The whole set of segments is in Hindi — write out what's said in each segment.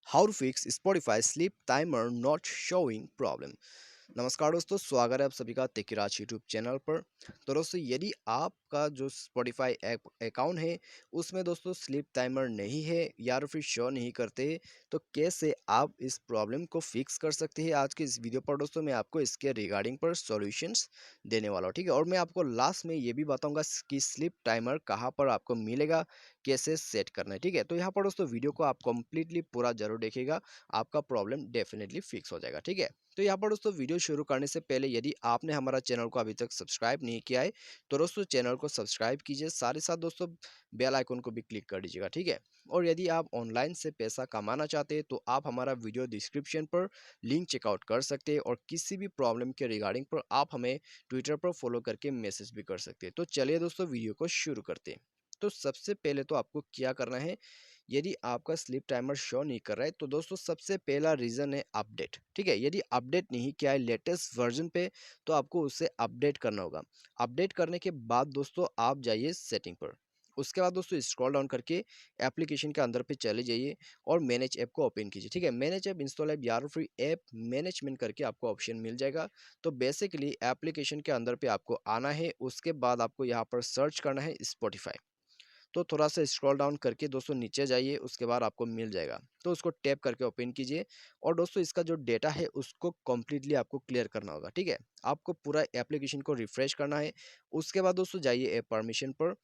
How to fix Spotify sleep timer not showing problem। नमस्कार दोस्तों, स्वागत है आप सभी का टेकीराज यूट्यूब चैनल पर। तो दोस्तों, यदि आपका जो स्पॉटिफाई ऐप अकाउंट है उसमें दोस्तों स्लीप टाइमर नहीं है या फिर शो नहीं करते, तो कैसे आप इस प्रॉब्लम को फिक्स कर सकते हैं। आज के इस वीडियो पर दोस्तों मैं आपको इसके रिगार्डिंग पर सॉल्यूशंस देने वाला हूँ, ठीक है। और मैं आपको लास्ट में ये भी बताऊंगा कि स्लीप टाइमर कहाँ पर आपको मिलेगा, कैसे सेट करना है, ठीक है। तो यहाँ पर दोस्तों वीडियो को आप कंप्लीटली पूरा जरूर देखिएगा, आपका प्रॉब्लम डेफिनेटली फिक्स हो जाएगा, ठीक है। तो यहाँ पर दोस्तों वीडियो शुरू करने से पहले यदि आपने हमारा चैनल को अभी तक सब्सक्राइब नहीं किया है तो दोस्तों चैनल को सब्सक्राइब कीजिए, साथ ही साथ दोस्तों बेल आइकन को भी क्लिक कर दीजिएगा, ठीक है। और यदि आप ऑनलाइन से पैसा कमाना चाहते हैं तो आप हमारा वीडियो डिस्क्रिप्शन पर लिंक चेकआउट कर सकते हैं, और किसी भी प्रॉब्लम के रिगार्डिंग पर आप हमें ट्विटर पर फॉलो करके मैसेज भी कर सकते हैं। तो चलिए दोस्तों वीडियो को शुरू करते हैं। तो सबसे पहले तो आपको क्या करना है, यदि आपका स्लीप टाइमर शो नहीं कर रहा है तो दोस्तों सबसे पहला रीज़न है अपडेट, ठीक है। यदि अपडेट नहीं किया है लेटेस्ट वर्जन पे तो आपको उसे अपडेट करना होगा। अपडेट करने के बाद दोस्तों आप जाइए सेटिंग पर। उसके बाद दोस्तों स्क्रॉल डाउन करके एप्लीकेशन के अंदर पे चले जाइए और मैनेज ऐप को ओपन कीजिए, ठीक है। मैनेज ऐप, इंस्टॉल ऐप या फिर ऐप मैनेजमेंट करके आपको ऑप्शन मिल जाएगा। तो बेसिकली एप्लीकेशन के अंदर पे आपको आना है, उसके बाद आपको यहाँ पर सर्च करना है स्पॉटिफाई। तो थोड़ा सा स्क्रॉल डाउन करके दोस्तों नीचे जाइए, उसके बाद आपको मिल जाएगा, तो उसको टैप करके ओपन कीजिए। और दोस्तों इसका जो डेटा है उसको कम्प्लीटली आपको क्लियर करना होगा, ठीक है। आपको पूरा एप्लीकेशन को रिफ्रेश करना है। उसके बाद दोस्तों जाइए ऐप परमिशन पर,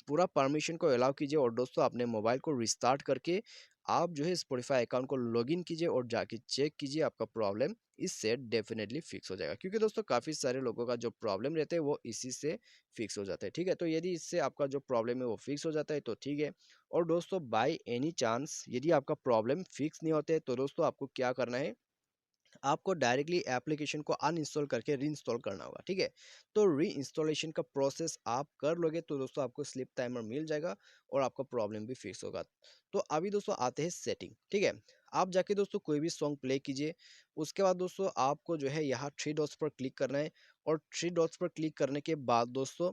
पूरा परमिशन को अलाउ कीजिए और दोस्तों अपने मोबाइल को रिस्टार्ट करके आप जो है स्पॉटिफाई अकाउंट को लॉगिन कीजिए और जाके चेक कीजिए, आपका प्रॉब्लम इससे डेफिनेटली फिक्स हो जाएगा। क्योंकि दोस्तों काफ़ी सारे लोगों का जो प्रॉब्लम रहते हैं वो इसी से फिक्स हो जाता है, ठीक है। तो यदि इससे आपका जो प्रॉब्लम है वो फिक्स हो जाता है तो ठीक है। और दोस्तों बाय एनी चांस यदि आपका प्रॉब्लम फिक्स नहीं होते तो दोस्तों आपको क्या करना है, आपको डायरेक्टली एप्लीकेशन को अनइंस्टॉल करके रीइंस्टॉल करना होगा, ठीक है। तो रीइंस्टॉलेशन का प्रोसेस आप कर लोगे तो दोस्तों आपको स्लीप टाइमर मिल जाएगा और आपका प्रॉब्लम भी फिक्स होगा। तो अभी दोस्तों आते हैं सेटिंग, ठीक है। आप जाके दोस्तों कोई भी सॉन्ग प्ले कीजिए। उसके बाद दोस्तों आपको जो है यहाँ थ्री डॉट्स पर क्लिक करना है। और थ्री डॉट्स पर क्लिक करने के बाद दोस्तों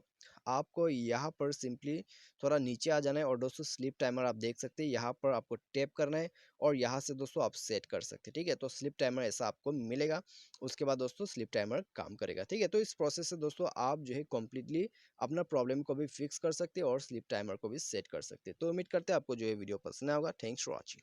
आपको यहाँ पर सिंपली थोड़ा नीचे आ जाना है और दोस्तों स्लीप टाइमर आप देख सकते हैं, यहाँ पर आपको टैप करना है और यहाँ से दोस्तों आप सेट कर सकते हैं, ठीक है। तो स्लीप टाइमर ऐसा आपको मिलेगा। उसके बाद दोस्तों स्लीप टाइमर काम करेगा, ठीक है। तो इस प्रोसेस से दोस्तों आप जो है कम्प्लीटली अपना प्रॉब्लम को भी फिक्स कर सकते हैं और स्लीप टाइमर को भी सेट कर सकते हैं। तो उम्मीद करते हैं आपको जो है वीडियो पसंद आया होगा। Thanks for watching.